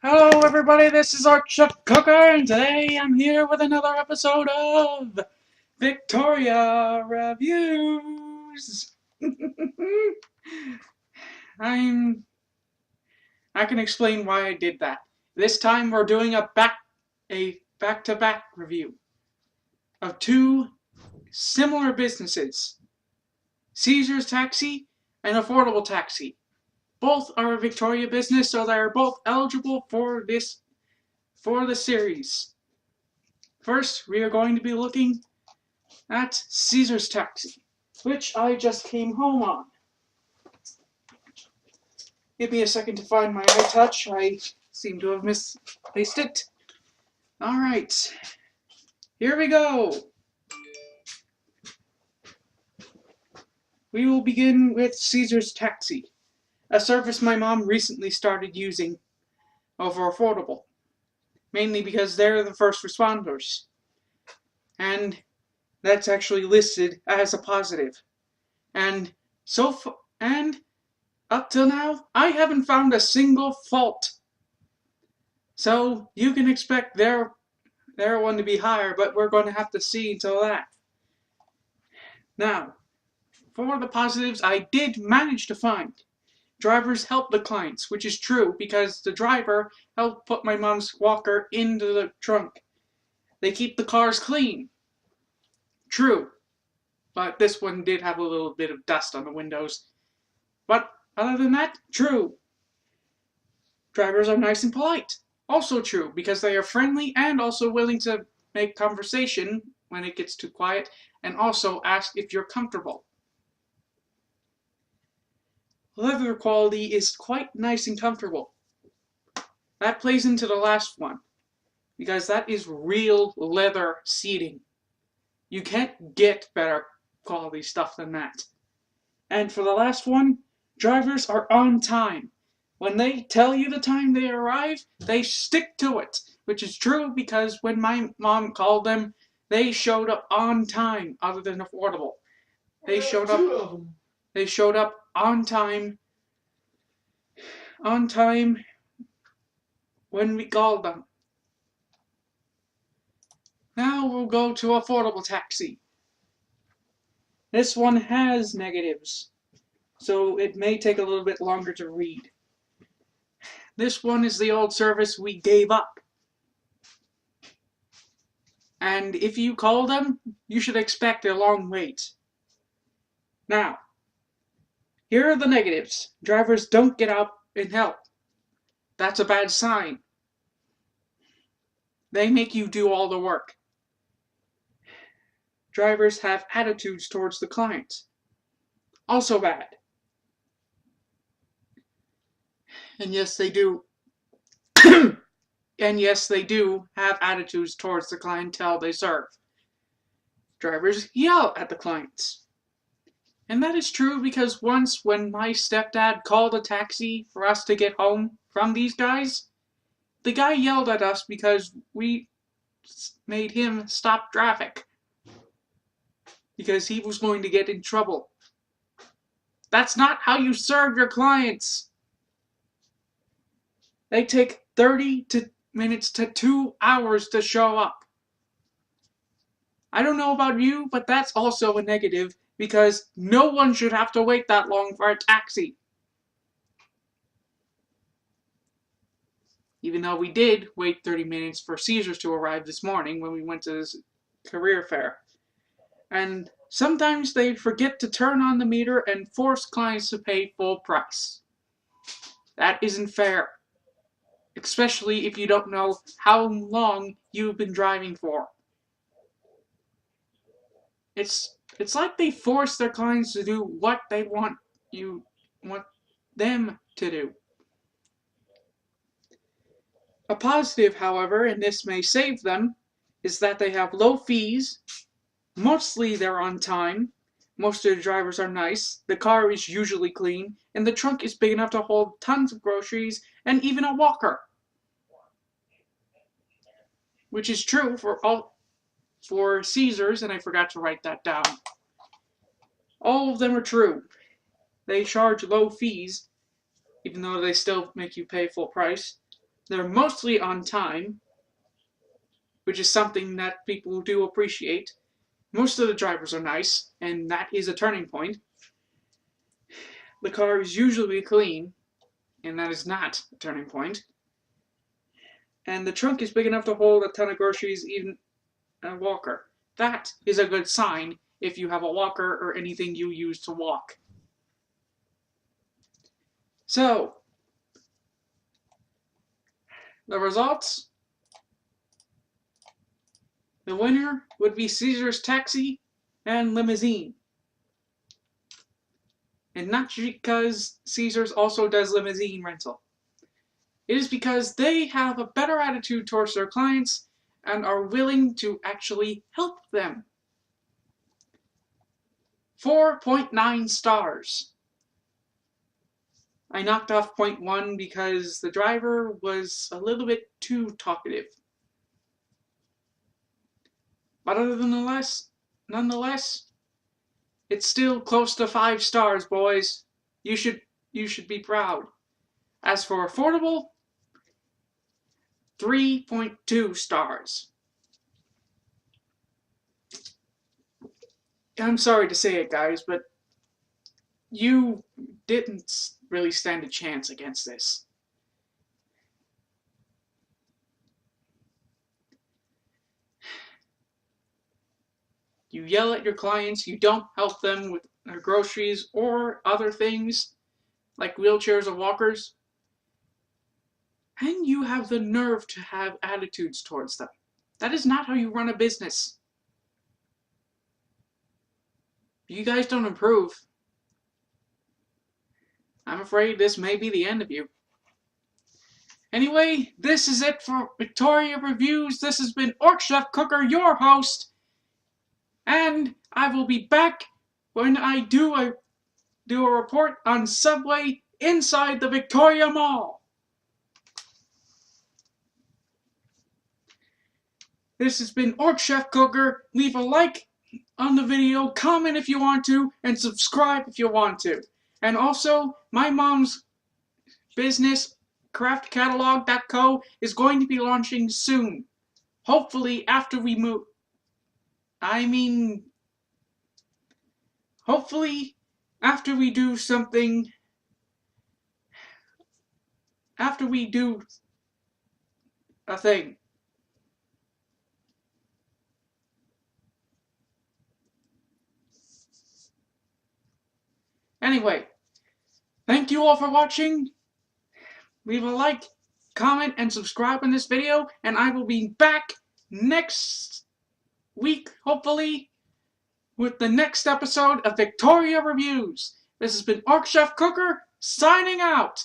Hello everybody, this is our Chuck Cooker, and today I'm here with another episode of Victoria Reviews. I'm... I can explain why I did that. This time we're doing a back-to-back review of two similar businesses. Caesar's Taxi and Affordable Taxi. Both are a Victoria business, so they're both eligible for the series. First, we are going to be looking at Caesar's Taxi, which I just came home on. Give me a second to find my iTouch. I seem to have misplaced it. Alright, here we go. We will begin with Caesar's Taxi, a service my mom recently started using over Affordable, mainly because they're the first responders. And that's actually listed as a positive. And up till now, I haven't found a single fault. So you can expect their one to be higher, but we're going to have to see until that. Now, for the positives, I did manage to find. Drivers help the clients, which is true because the driver helped put my mom's walker into the trunk. They keep the cars clean. True. But this one did have a little bit of dust on the windows. But other than that, true. Drivers are nice and polite. Also true, because they are friendly and also willing to make conversation when it gets too quiet, and also ask if you're comfortable. Leather quality is quite nice and comfortable. That plays into the last one, because that is real leather seating. You can't get better quality stuff than that. And for the last one, drivers are on time. When they tell you the time they arrive, they stick to it, which is true because when my mom called them, they showed up on time, other than Affordable. They showed up on time when we called them. Now we'll go to Affordable Taxi. This one has negatives, so it may take a little bit longer to read. This one is the old service we gave up. And if you call them, you should expect a long wait. Now, here are the negatives. Drivers don't get out and help. That's a bad sign. They make you do all the work. Drivers have attitudes towards the clients. Also bad. And yes, they do. And yes, they do have attitudes towards the clientele they serve. Drivers yell at the clients. And that is true because once when my stepdad called a taxi for us to get home from these guys, the guy yelled at us because we made him stop traffic. Because he was going to get in trouble. That's not how you serve your clients. They take 30 minutes to 2 hours to show up. I don't know about you, but that's also a negative because no one should have to wait that long for a taxi. Even though we did wait 30 minutes for Caesar's to arrive this morning when we went to this career fair. And sometimes they forget to turn on the meter and force clients to pay full price. That isn't fair. Especially if you don't know how long you've been driving for. It's like they force their clients to do what they want them to do. A positive, however, and this may save them, is that they have low fees. Mostly they're on time. Most of the drivers are nice. The car is usually clean, and the trunk is big enough to hold tons of groceries and even a walker. Which is true for Caesar's, and I forgot to write that down. All of them are true. They charge low fees, even though they still make you pay full price. They're mostly on time, which is something that people do appreciate. Most of the drivers are nice, and that is a turning point. The car is usually clean, and that is not a turning point. And the trunk is big enough to hold a ton of groceries, even a walker. That is a good sign if you have a walker or anything you use to walk. So, the results? The winner would be Caesar's Taxi and Limousine. And not because Caesar's also does limousine rental. It is because they have a better attitude towards their clients and are willing to actually help them. 4.9 stars. I knocked off 0.1 because the driver was a little bit too talkative. But nonetheless, it's still close to 5 stars, boys. You should be proud. As for affordable, 3.2 stars. I'm sorry to say it, guys, but you didn't really stand a chance against this. You yell at your clients, you don't help them with their groceries or other things like wheelchairs or walkers, and you have the nerve to have attitudes towards them. That is not how you run a business. If you guys don't improve, I'm afraid this may be the end of you. Anyway, this is it for Victoria Reviews. This has been Orc Chef Cooker, your host, and I will be back when I do a report on Subway inside the Victoria Mall. This has been Orc Chef Cooker. Leave a like on the video, comment if you want to, and subscribe if you want to. And also, my mom's business, craftcatalog.co, is going to be launching soon. Hopefully after we move. Hopefully after we do something. After we do a thing. Anyway, thank you all for watching. Leave a like, comment, and subscribe in this video, and I will be back next week, hopefully, with the next episode of Victoria Reviews. This has been Orc Chef Cooker, signing out.